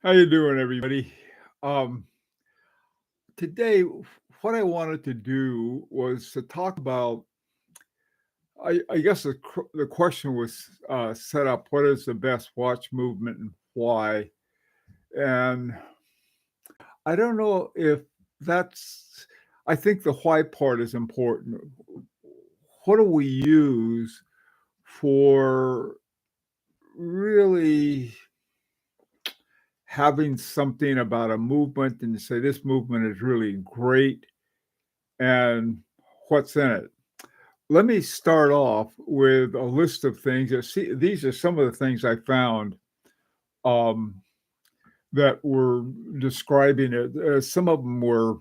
How you doing, everybody? Um, Today, what I wanted to do was to talk about. I guess the question was set up: what is the best watch movement and why? And I don't know if that's. I think the why part is important. What do we use for really having something about a movement and say this movement is really great and what's in it? Let me start off with a list of things. See, these are some of the things I found um, that were describing it. Some of them were,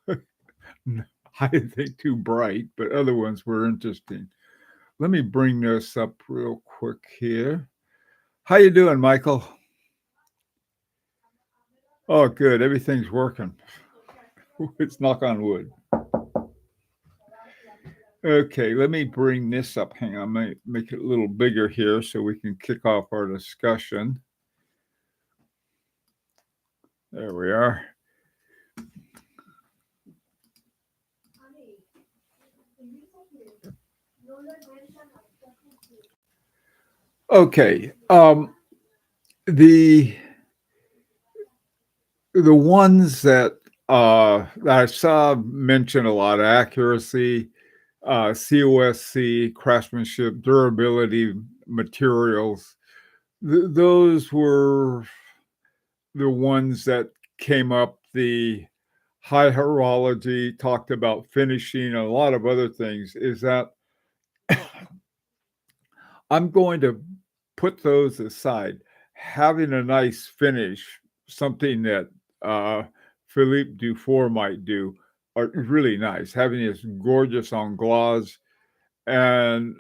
I think, too bright, but other ones were interesting. Let me bring this up real quick here. How you doing, Michael? Oh, good. Everything's working. Let's knock on wood. Okay, let me bring this up. Hang on, I might make it a little bigger here so we can kick off our discussion. There we are. Okay. The ones that I saw mention a lot: accuracy, COSC, craftsmanship, durability, materials. Those were the ones that came up. The high horology talked about finishing, and a lot of other things. Is that I'm going to put those aside. Having a nice finish, something that uh, Philippe Dufour might do, are really nice. Having this gorgeous en glace and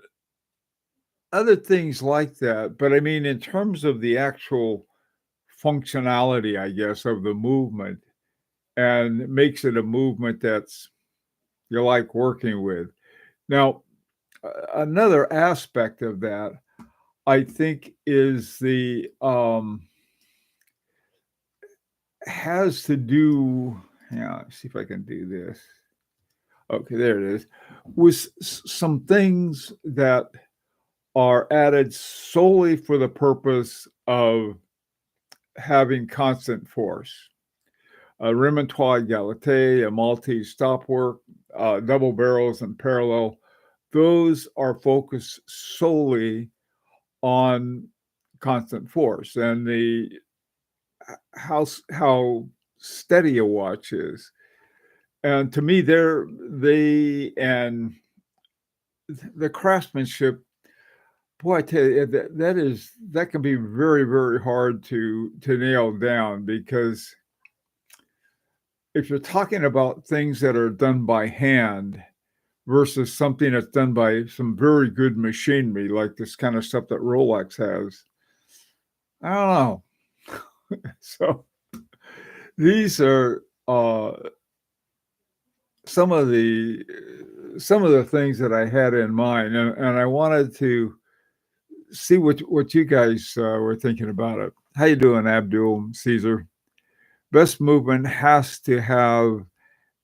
other things like that. But I mean, in terms of the actual functionality, I guess, of the movement, and it makes it a movement that's you like working with. Now, another aspect of that I think is the has to do. Yeah, see if I can do this. Okay, there it is. With some things that are added solely for the purpose of having constant force. A remontoir égalité, a Maltese stopwork, double barrels and parallel. Those are focused solely on constant force and the how steady a watch is. And to me, they and the craftsmanship, boy, I tell you that can be very, very hard to nail down, because if you're talking about things that are done by hand versus something that's done by some very good machinery, like this kind of stuff that Rolex has, I don't know. So these are some of the things that I had in mind, and I wanted to see what you guys were thinking about it. How you doing, Abdul Caesar? Best movement has to have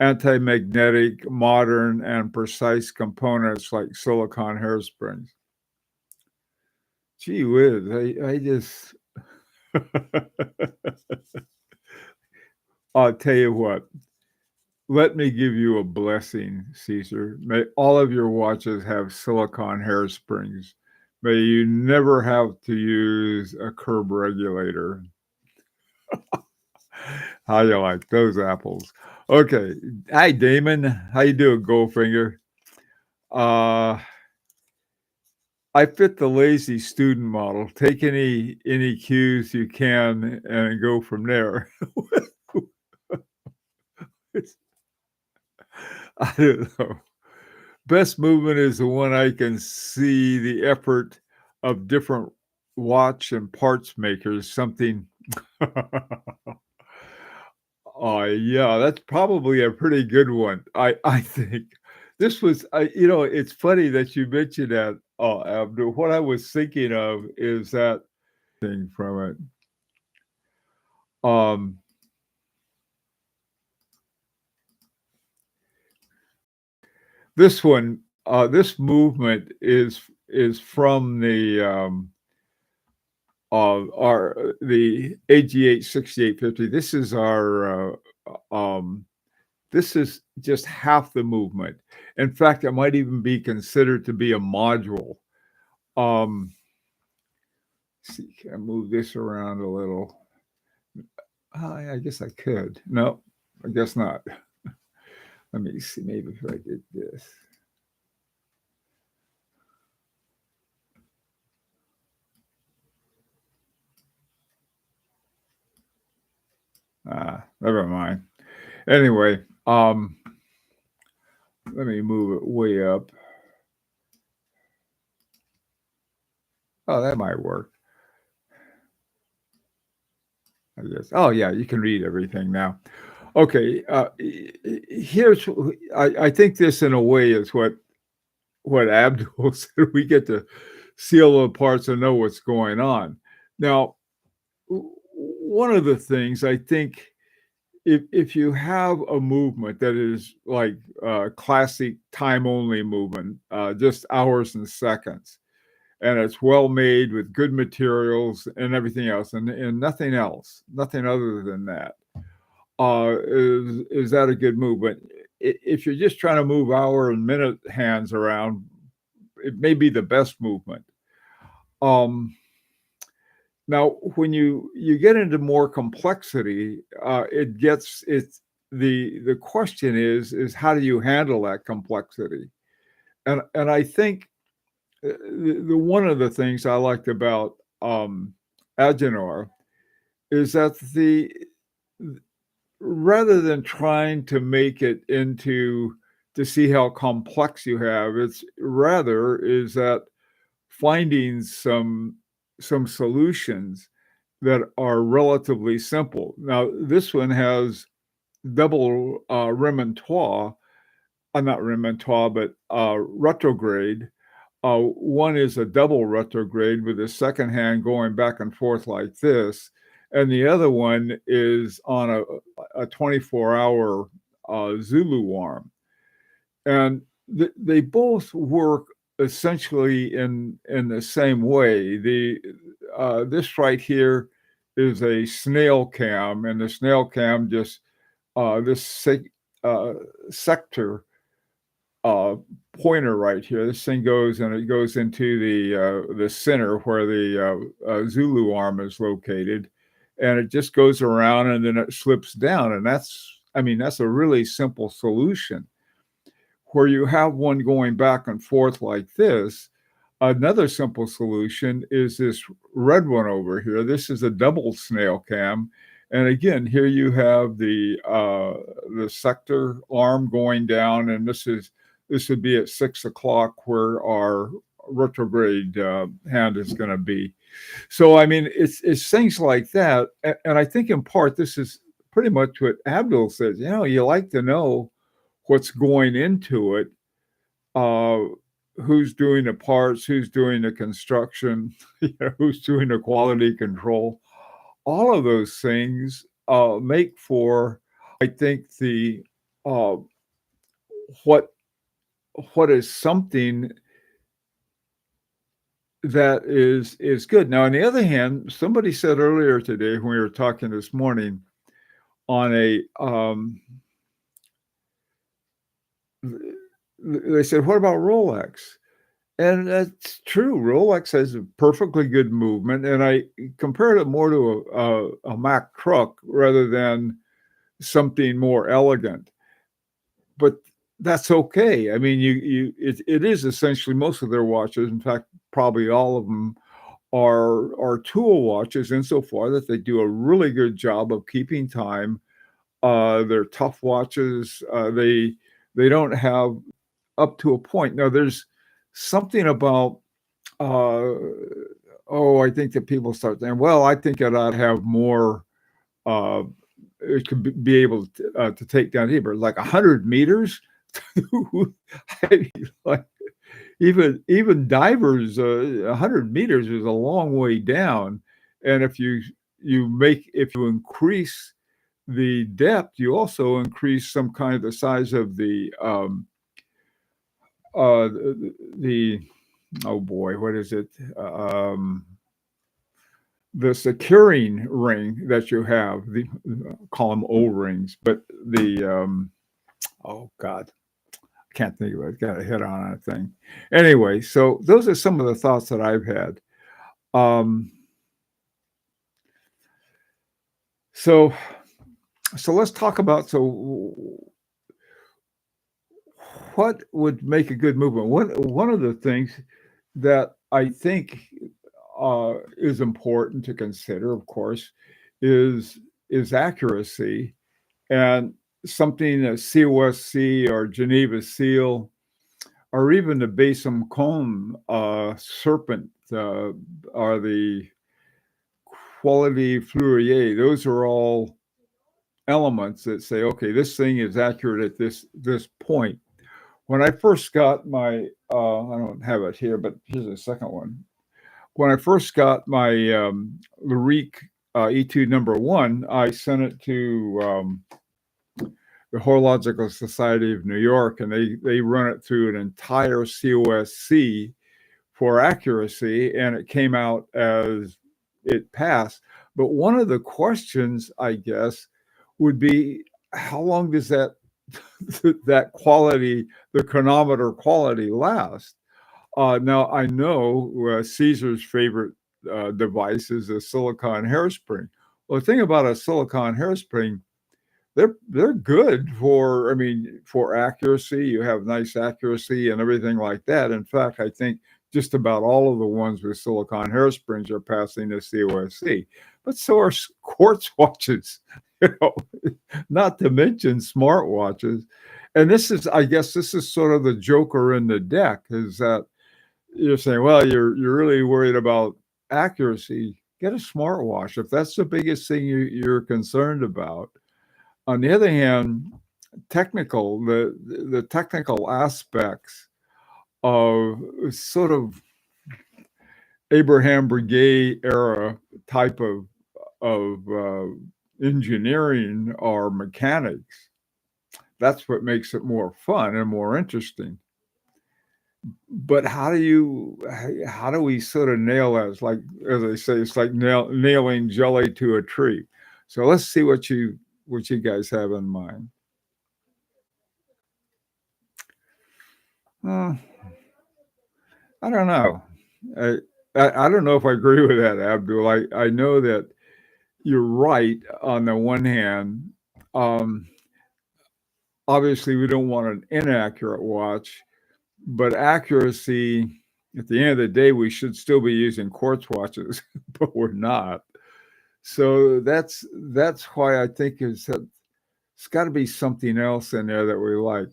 anti-magnetic, modern, and precise components like silicon hairsprings. Gee whiz, I just I'll tell you what. Let me give you a blessing, Caesar. May all of your watches have silicon hairsprings. May you never have to use a curb regulator. How you like those apples? Okay. Hi, Damon. How you doing, Goldfinger? Uh, I fit the lazy student model. Take any cues you can and go from there. I don't know. Best movement is the one I can see the effort of different watch and parts makers. Something. Oh yeah, that's probably a pretty good one. I think this was. It's funny that you mentioned that. Oh, Abdul. What I was thinking of is that thing from it. Um, this one, this movement is from the AGH 6850. This is our this is just half the movement. In fact, it might even be considered to be a module. Um, let's see, can I move this around a little? I guess I could. No, I guess not. Let me see. Maybe if I did this. Never mind. Anyway, let me move it way up. Oh, that might work. I guess. Oh, yeah, you can read everything now. Okay, here's I think this in a way is what Abdul said. We get to see all the parts and know what's going on. Now, one of the things I think, if you have a movement that is like classic time only movement, just hours and seconds, and it's well made with good materials and everything else, and nothing else, nothing other than that, is that a good move? But if you're just trying to move hour and minute hands around, it may be the best movement. Now, when you get into more complexity, it's the question is how do you handle that complexity? And I think the one of the things I liked about Agenor is that rather than trying to make it into to see how complex you have, it's rather is that finding some solutions that are relatively simple. Now, this one has double remontoir, not remontoir, but retrograde. One is a double retrograde with the second hand going back and forth like this, and the other one is on a 24-hour Zulu arm. And they both work essentially in the same way. This right here is a snail cam, and the snail cam just this sector pointer right here. This thing goes and it goes into the center where the Zulu arm is located, and it just goes around and then it slips down. And that's a really simple solution. Where you have one going back and forth like this, another simple solution is this red one over here. This is a double snail cam. And again, here you have the sector arm going down, and this would be at 6 o'clock where our retrograde hand is going to be. So, I mean, it's things like that. And I think in part, this is pretty much what Abdul says. You like to know what's going into it, who's doing the parts, who's doing the construction, who's doing the quality control. All of those things make for, I think, the what is something that is good. Now, on the other hand, somebody said earlier today when we were talking this morning on a they said, what about Rolex? And that's true. Rolex has a perfectly good movement, and I compared it more to a Mack truck rather than something more elegant. But that's okay. I mean, it is essentially most of their watches. In fact, probably all of them are tool watches insofar that they do a really good job of keeping time. They're tough watches. They don't have up to a point. Now, there's something about, I think that people start saying, well, I think it ought to have more, it could be able to take down here, but like 100 meters? Like even divers, 100 meters is a long way down. And if you if you increase the depth, you also increase some kind of the size of the oh boy, what is it? The securing ring that you have, the call them O rings, but the oh God, I can't think of it. Got a hit on that thing. Anyway, so those are some of the thoughts that I've had. Um, so let's talk about what would make a good movement. One of the things that I think is important to consider, of course, is accuracy, and something that COSC or Geneva Seal, or even the Basim Cone serpent, or the quality Fourier. Those are all elements that say, okay, this thing is accurate at this point. When I first got my, I don't have it here, but here's a second one. When I first got my Larique E2 #1, I sent it to the Horological Society of New York, and they run it through an entire COSC for accuracy, and it came out as it passed. But one of the questions, I guess, would be, how long does that quality, the chronometer quality, last? Now, I know Caesar's favorite device is a silicon hairspring. Well, the thing about a silicon hairspring, they're good for, I mean, for accuracy. You have nice accuracy and everything like that. In fact, I think just about all of the ones with silicon hairsprings are passing the COSC. But so are quartz watches, not to mention smartwatches. And I guess this is sort of the joker in the deck, is that you're saying, well, you're really worried about accuracy. Get a smartwatch if that's the biggest thing you're concerned about. On the other hand, the technical aspects of sort of Abraham Breguet era type of engineering or mechanics, that's what makes it more fun and more interesting. But how do we sort of nail that? It's like, as I say, it's like nailing jelly to a tree. So let's see what you guys have in mind. I don't know. I don't know if I agree with that, Abdul. I know that you're right on the one hand. Obviously, we don't want an inaccurate watch, but accuracy, at the end of the day, we should still be using quartz watches, but we're not. So that's why I think it's got to be something else in there that we like.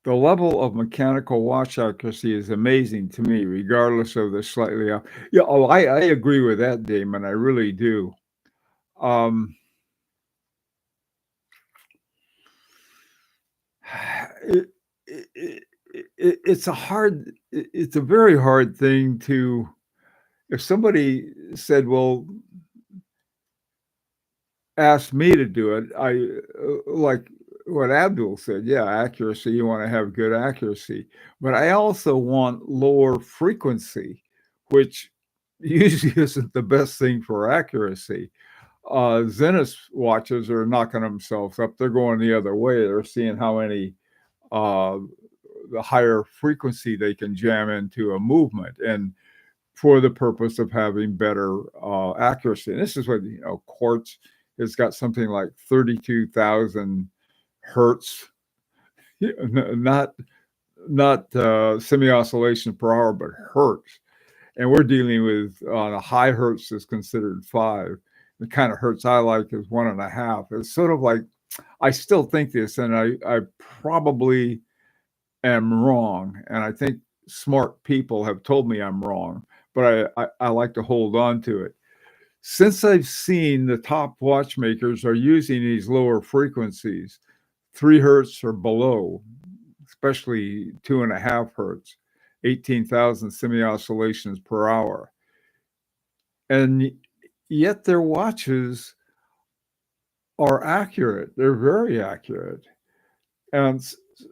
The level of mechanical watch accuracy is amazing to me, regardless of the slightly off. Yeah, I agree with that, Damon. I really do. It's a very hard thing to, if somebody said, well, asked me to do it, like what Abdul said, yeah, accuracy, you want to have good accuracy. But I also want lower frequency, which usually isn't the best thing for accuracy. Zenith watches are knocking themselves up. They're going the other way. They're seeing how many the higher frequency they can jam into a movement, and for the purpose of having better accuracy. And this is what, quartz has got something like 32,000 hertz, not semi-oscillation per hour, but hertz. And we're dealing with, on a high hertz is considered 5. The kind of hertz I like is 1.5. It's sort of like, I still think this, and I probably am wrong. And I think smart people have told me I'm wrong, but I like to hold on to it. Since I've seen the top watchmakers are using these lower frequencies, 3 hertz or below, especially 2.5 hertz, 18,000 semi-oscillations per hour. And yet their watches are accurate. They're very accurate. And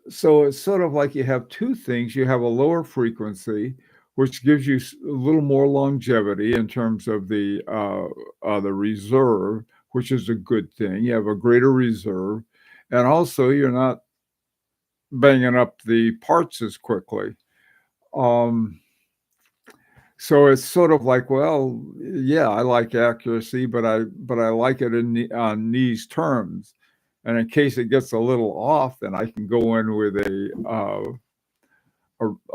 so it's sort of like you have two things. You have a lower frequency, which gives you a little more longevity in terms of the reserve, which is a good thing. You have a greater reserve, and also you're not banging up the parts as quickly. Um, so it's sort of like, well, yeah, I like accuracy, but I like it on these terms. And in case it gets a little off, then I can go in with a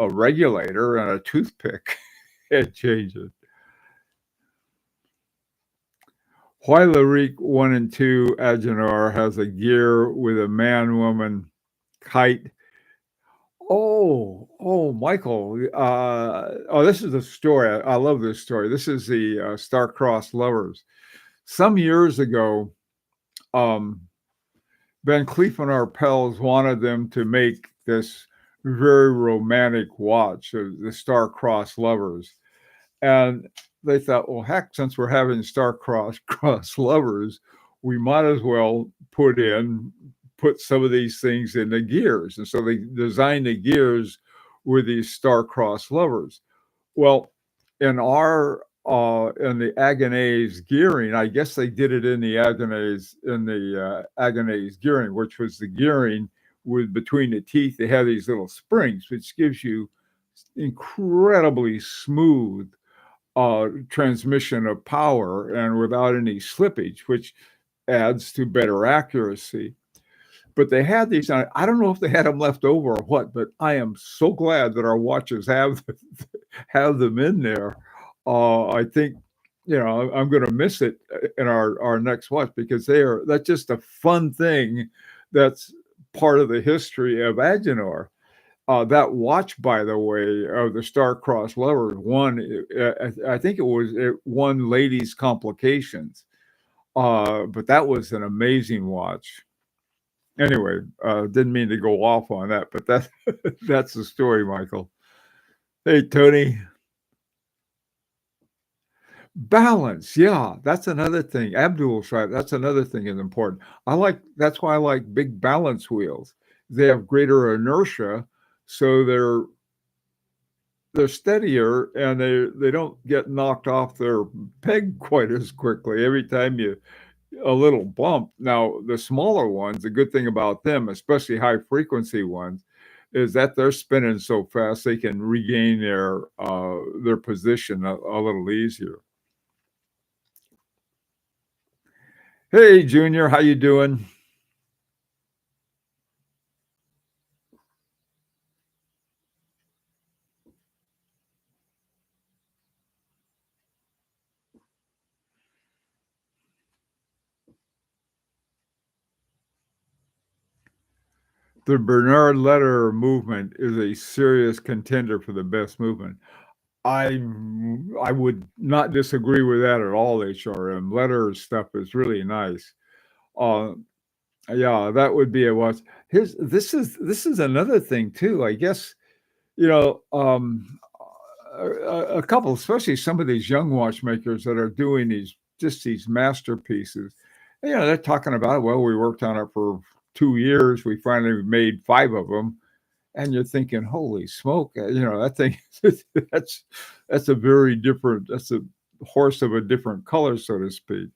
regulator and a toothpick and change it. Why Lyrique 1 and 2 Agenor has a gear with a man-woman kite. Michael. This is a story. I love this story. This is the star-crossed lovers. Some years ago, Van Cleef and Arpels wanted them to make this very romantic watch of the star-crossed lovers. And they thought, well, heck, since we're having star-crossed lovers, we might as well put some of these things in the gears. And so they designed the gears with these star-crossed lovers. Well, in the Agonese gearing, I guess they did it in the Agonese gearing, which was the gearing with between the teeth. They have these little springs, which gives you incredibly smooth transmission of power and without any slippage, which adds to better accuracy. But they had these. I don't know if they had them left over or what, but I am so glad that our watches have them in there. I think I'm going to miss it in our next watch because that's just a fun thing. That's part of the history of Agenor. That watch, by the way, of the star-crossed lover I think it won ladies' complications. But that was an amazing watch. Anyway, didn't mean to go off on that, but that's the story, Michael. Hey, Tony. Balance, yeah, that's another thing. Abdul's right. That's another thing is important. That's why I like big balance wheels. They have greater inertia, so they're steadier and they don't get knocked off their peg quite as quickly every time a little bump. Now, the smaller ones, the good thing about them, especially high frequency ones, is that they're spinning so fast they can regain their position a little easier. Hey, Junior, how you doing? The Bernard Lederer movement is a serious contender for the best movement. I would not disagree with that at all, HRM. Lederer's stuff is really nice. Yeah, that would be a watch. This is another thing too. I guess a couple, especially some of these young watchmakers that are doing these masterpieces. They're talking about, well, we worked on it for 2 years. We finally made 5 of them, and you're thinking, holy smoke! That thing. That's a very different. That's a horse of a different color, so to speak.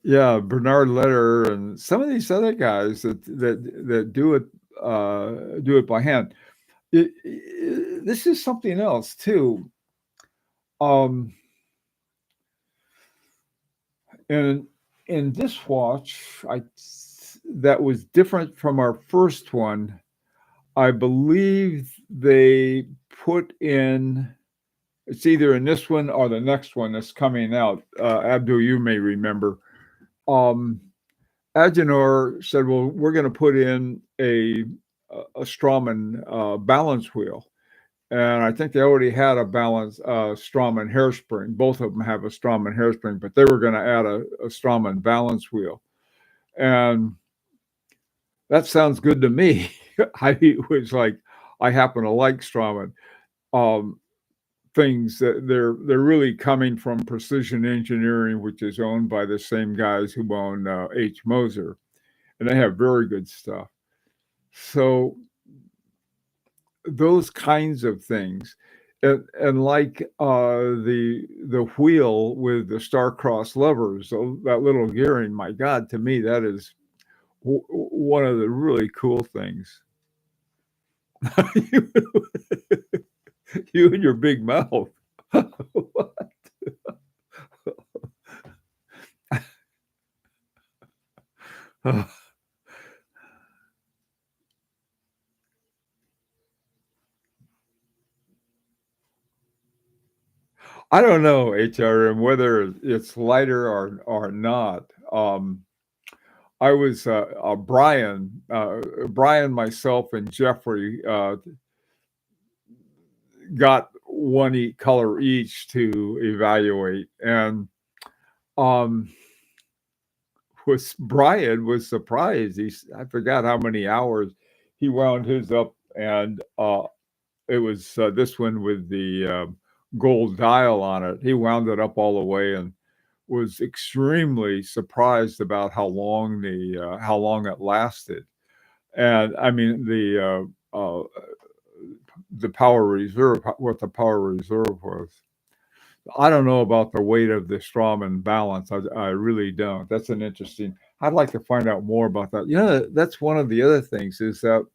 Yeah, Bernard Lederer and some of these other guys that do it by hand. This is something else too. And in this watch, that was different from our first one. I believe they put in. It's either in this one or the next one that's coming out. Abdul, you may remember. Agenor said, well, we're going to put in a Straumann balance wheel. And I think they already had a Straumann hairspring. Both of them have a Straumann hairspring, but they were going to add a Straumann balance wheel. And That sounds good to me. I was like, I happen to like Straumann. Um, things that they're really coming from Precision Engineering, which is owned by the same guys who own H. Moser, and they have very good stuff. So those kinds of things, and like the wheel with the star-crossed levers, so that little gearing. My God, to me, that is one of the really cool things. you, you and your big mouth. I don't know, HRM, whether it's lighter or not. I was Brian, myself, and Jeffrey got one color each to evaluate, and um, was Brian was surprised. I forgot how many hours he wound his up, and it was this one with the gold dial on it. He wound it up all the way and was extremely surprised about how long it lasted. And I mean the power reserve, what the power reserve was. I don't know about the weight of the Strawman balance. I really don't. That's an interesting. I'd like to find out more about that. That's one of the other things is that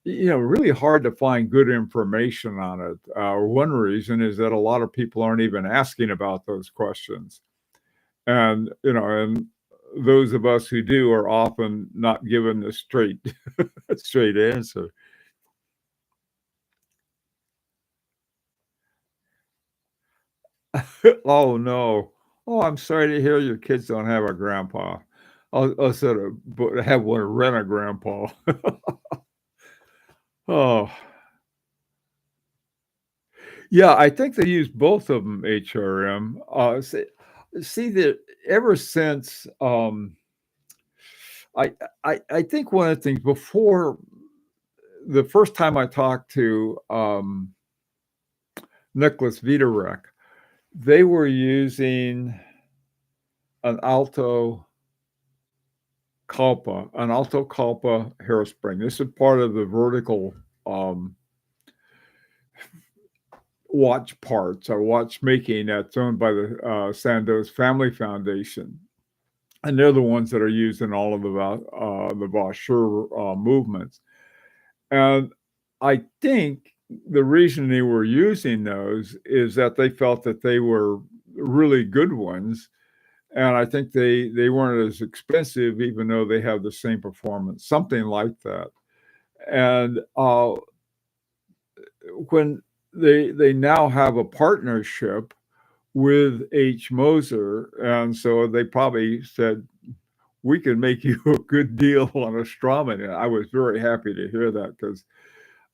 really hard to find good information on it. One reason is that a lot of people aren't even asking about those questions, and and those of us who do are often not given the straight answer. Oh no! Oh, I'm sorry to hear your kids don't have a grandpa. I'll sort of have one rent a grandpa. Oh, yeah, I think they use both of them, HRM. See that ever since I, I think one of the things before the first time I talked to Nicholas Vitarek, they were using an Alto Culpa hairspring. This is part of the vertical um, watch parts or watchmaking that's owned by the Sandoz Family Foundation. And they're the ones that are used in all of the Vaucher movements. And I think the reason they were using those is that they felt that they were really good ones. And I think they weren't as expensive, even though they have the same performance, something like that. And when they now have a partnership with H. Moser, and so they probably said, we can make you a good deal on a Strawman. And I was very happy to hear that because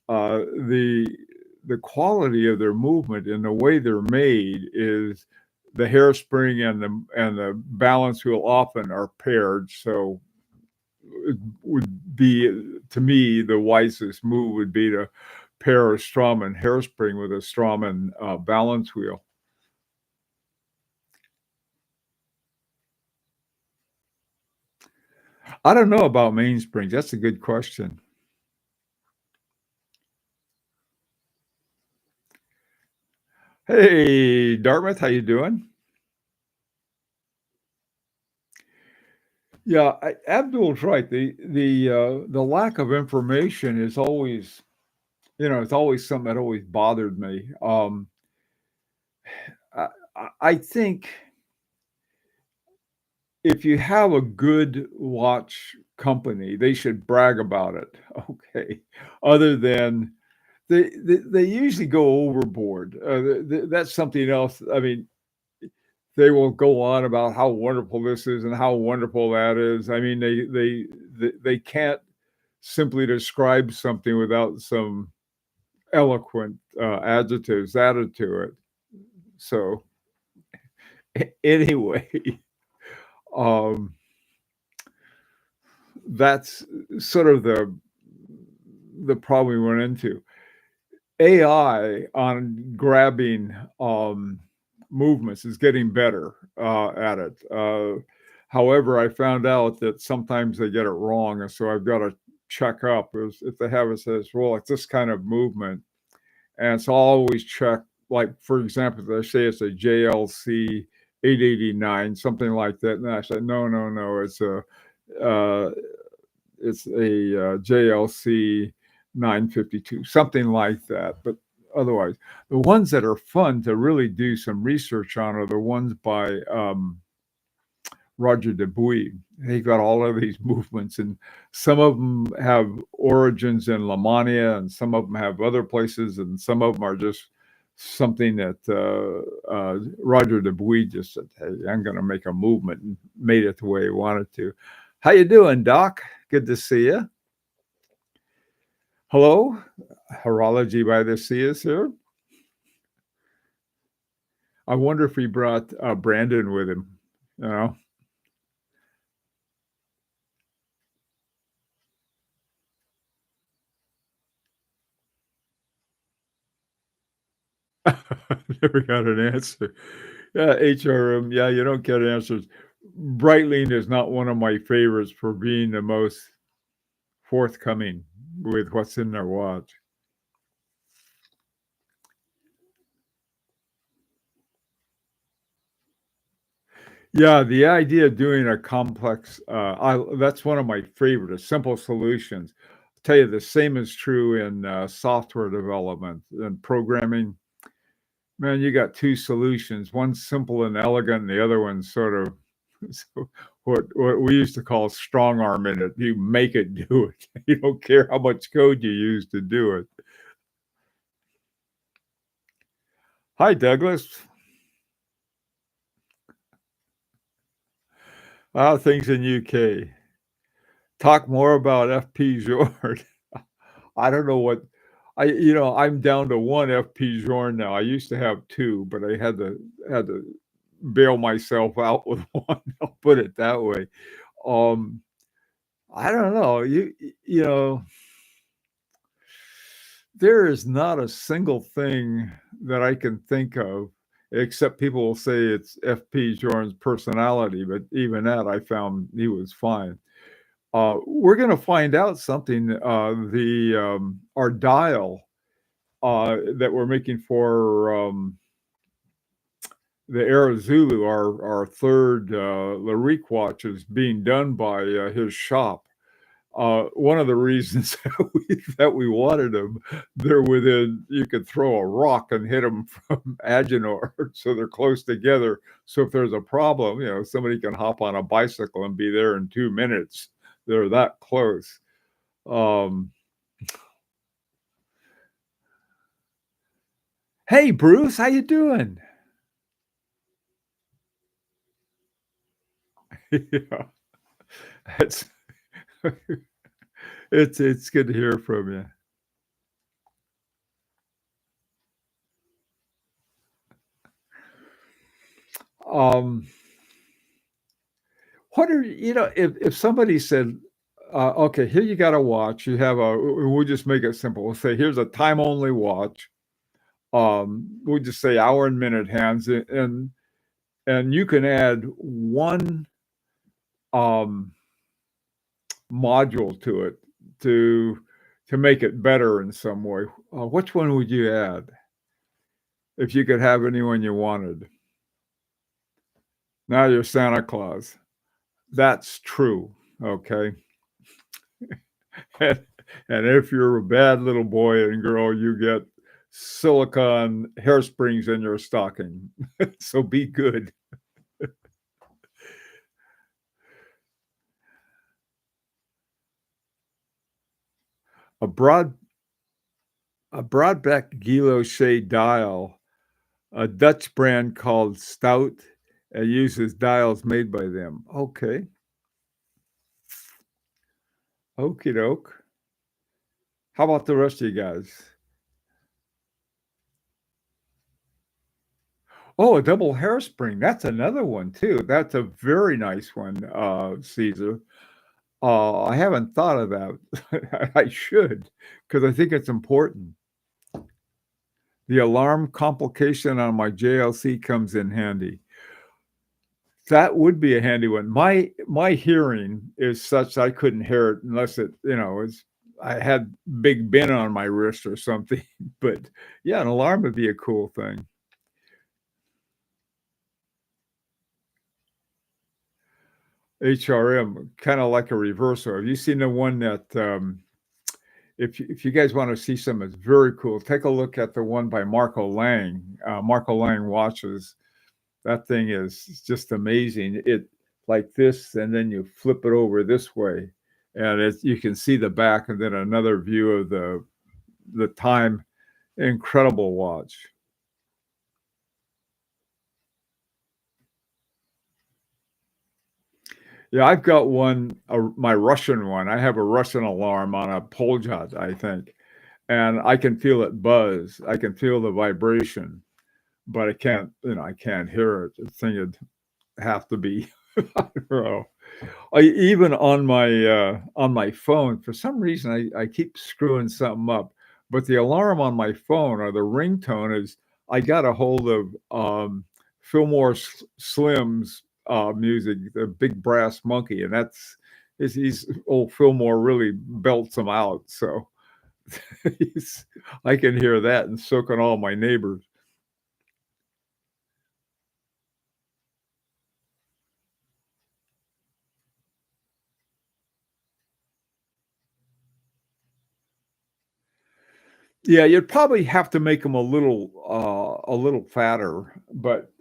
the quality of their movement and the way they're made is the hairspring and the balance wheel often are paired. So it would be, to me, the wisest move would be to pair a Strawman hairspring with a Strawman balance wheel. I don't know about mainsprings. That's a good question. Hey, Dartmouth, how you doing? Yeah, Abdul's right. The lack of information is always, it's always something that always bothered me. I, I think if you have a good watch company, they should brag about it. Okay, other than they usually go overboard. That's something else. I mean, they will go on about how wonderful this is and how wonderful that is. I mean, they can't simply describe something without some eloquent adjectives added to it. So anyway, um, that's sort of the problem we went into. AI on grabbing movements is getting better at it. However, I found out that sometimes they get it wrong, and so I've got to check up if they have it says, well, it's this kind of movement, and so I'll always check. Like for example, they say it's a JLC 889, something like that, and I said, no, no, no, uh, it's a JLC 952, something like that. But otherwise, the ones that are fun to really do some research on are the ones by Roger Dubuis. He got all of these movements, and some of them have origins in Lamania, and some of them have other places, and some of them are just something that Roger Dubuis just said, "Hey, I'm going to make a movement," and made it the way he wanted to. How you doing, Doc? Good to see you. Hello, Horology by the Sea is here. I wonder if he brought Brandon with him. You know, never got an answer. Yeah, HRM. Yeah, you don't get answers. Breitling is not one of my favorites for being the most forthcoming with what's in their watch. Yeah, the idea of doing a complex, that's one of my favorite, simple solutions. I'll tell you, the same is true in software development and programming. Man, you got two solutions. One's simple and elegant, and the other one's sort of so what we used to call strong arming it. You make it do it. You don't care how much code you use to do it. Hi, Douglas. How things in UK? Talk more about FP Journe. I don't know what I'm down to one FP Journe now. I used to have two, but I had to bail myself out with one. I'll put it that way. Um, I don't know. You know, there is not a single thing that I can think of, except people will say it's FP Journe's personality, but even that I found he was fine. We're going to find out something. The Our dial that we're making for the Air Zulu, our third Larique watch, is being done by his shop. One of the reasons that we wanted them, they're within, you could throw a rock and hit them from Agenor, so they're close together. So if there's a problem, somebody can hop on a bicycle and be there in 2 minutes. They're that close. Um, hey, Bruce, how you doing? Yeah, it's it's good to hear from you. Um, what are if somebody said, okay, here you got a watch, you have we'll just make it simple. We'll say here's a time only watch. We'll just say hour and minute hands, and you can add one um module to it to to make it better in some way. Which one would you add if you could have anyone you wanted? Now you're Santa Claus. That's true. Okay. and, and if you're a bad little boy and girl, you get silicone hairsprings in your stocking. So be good. A broad a Broadback Guilloche dial, a Dutch brand called Stout, uses dials made by them. Okay. Okie doke. How about the rest of you guys? Oh, a double hairspring. That's another one too. That's a very nice one, Caesar. I haven't thought of that. I should, because I think it's important. The alarm complication on my JLC comes in handy. That would be a handy one. My hearing is such I couldn't hear it unless it's I had Big Ben on my wrist or something. But yeah, an alarm would be a cool thing. HRM, kind of like a reversal. Have you seen the one that if you guys want to see something that's very cool, take a look at the one by Marco Lang. Marco Lang watches. That thing is just amazing. It like this, and then you flip it over this way, and you can see the back, and then another view of the time. Incredible watch. Yeah, I've got one, my Russian one. I have a Russian alarm on a Poljot, I think, and I can feel it buzz. I can feel the vibration, but I can't hear it. The thing would have to be, I don't know. Even on my phone, for some reason, I keep screwing something up. But the alarm on my phone or the ringtone is I got a hold of Fillmore Slim's music, the Big Brass Monkey, and he's old Fillmore really belts them out. So I can hear that, and so can all my neighbors. Yeah, you'd probably have to make them a little fatter, but,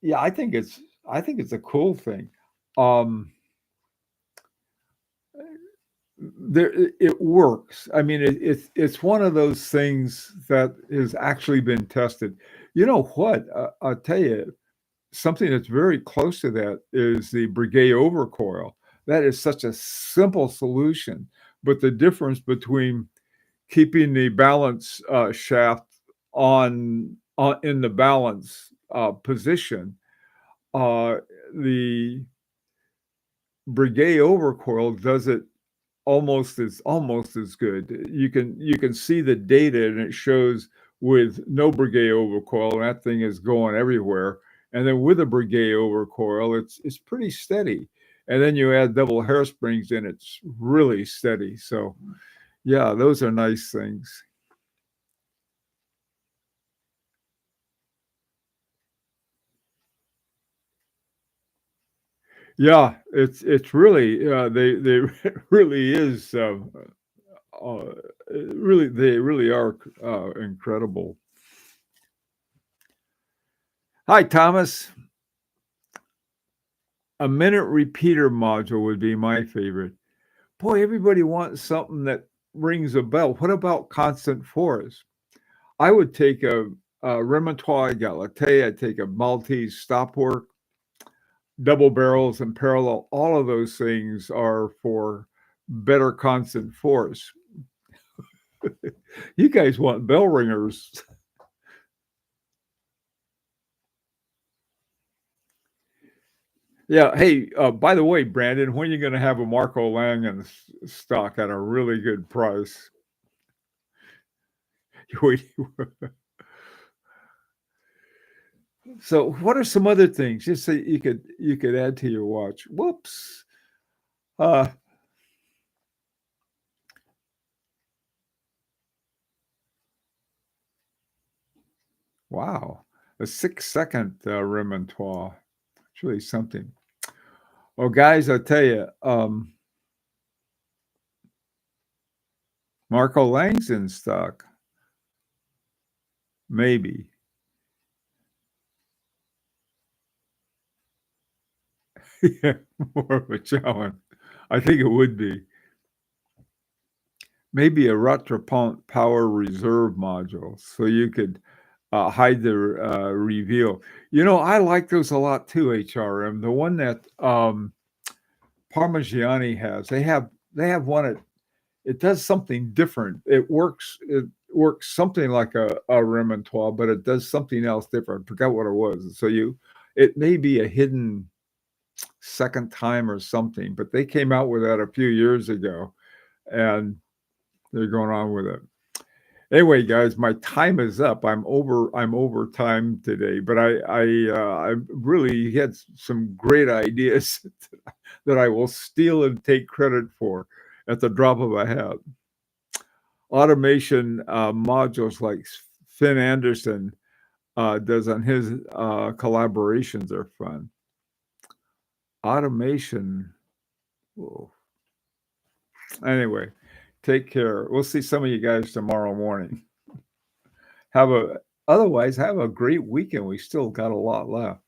yeah, I think it's a cool thing. Um, it works. I mean, it's one of those things that has actually been tested. You know what? I'll tell you, something that's very close to that is the Breguet overcoil. That is such a simple solution, but the difference between keeping the balance shaft on in the balance position. Uh, the Breguet overcoil does it almost as good. You can see the data, and it shows with no Breguet overcoil, and that thing is going everywhere. And then with a Breguet overcoil, it's pretty steady. And then you add double hairsprings, and it's really steady. So yeah, those are nice things. Yeah, it's really they it really is uh, really they really are incredible. Hi, Thomas. A minute repeater module would be my favorite. Boy, everybody wants something that rings a bell. What about constant force? I would take a Remontois Galatea, I'd take a Maltese stopwork, double barrels and parallel. All of those things are for better constant force. You guys want bell ringers. Yeah. Hey, by the way, Brandon, when are you going to have a Marco Lang in stock at a really good price? Wait. So, what are some other things just so you could add to your watch? Whoops. Uh, wow. A 6 second Remontois. It's really something. Well, guys, I'll tell you, Marco Lang's in stock. Maybe. Yeah, more of a challenge. I think it would be. Maybe a Rattrapant power reserve module so you could hide the reveal. You know, I like those a lot too, HRM. The one that Parmigiani has, they have one that it does something different. It works something like a Remontois, but it does something else different. I forgot what it was. So it may be a hidden second time or something, but they came out with that a few years ago, and they're going on with it. Anyway, guys, my time is up. I'm over time today, but I really had some great ideas that I will steal and take credit for at the drop of a hat. Automation modules like Finn Anderson does on his collaborations are fun. Automation. Whoa. Anyway, take care. We'll see some of you guys tomorrow morning. Otherwise have a great weekend. We still got a lot left.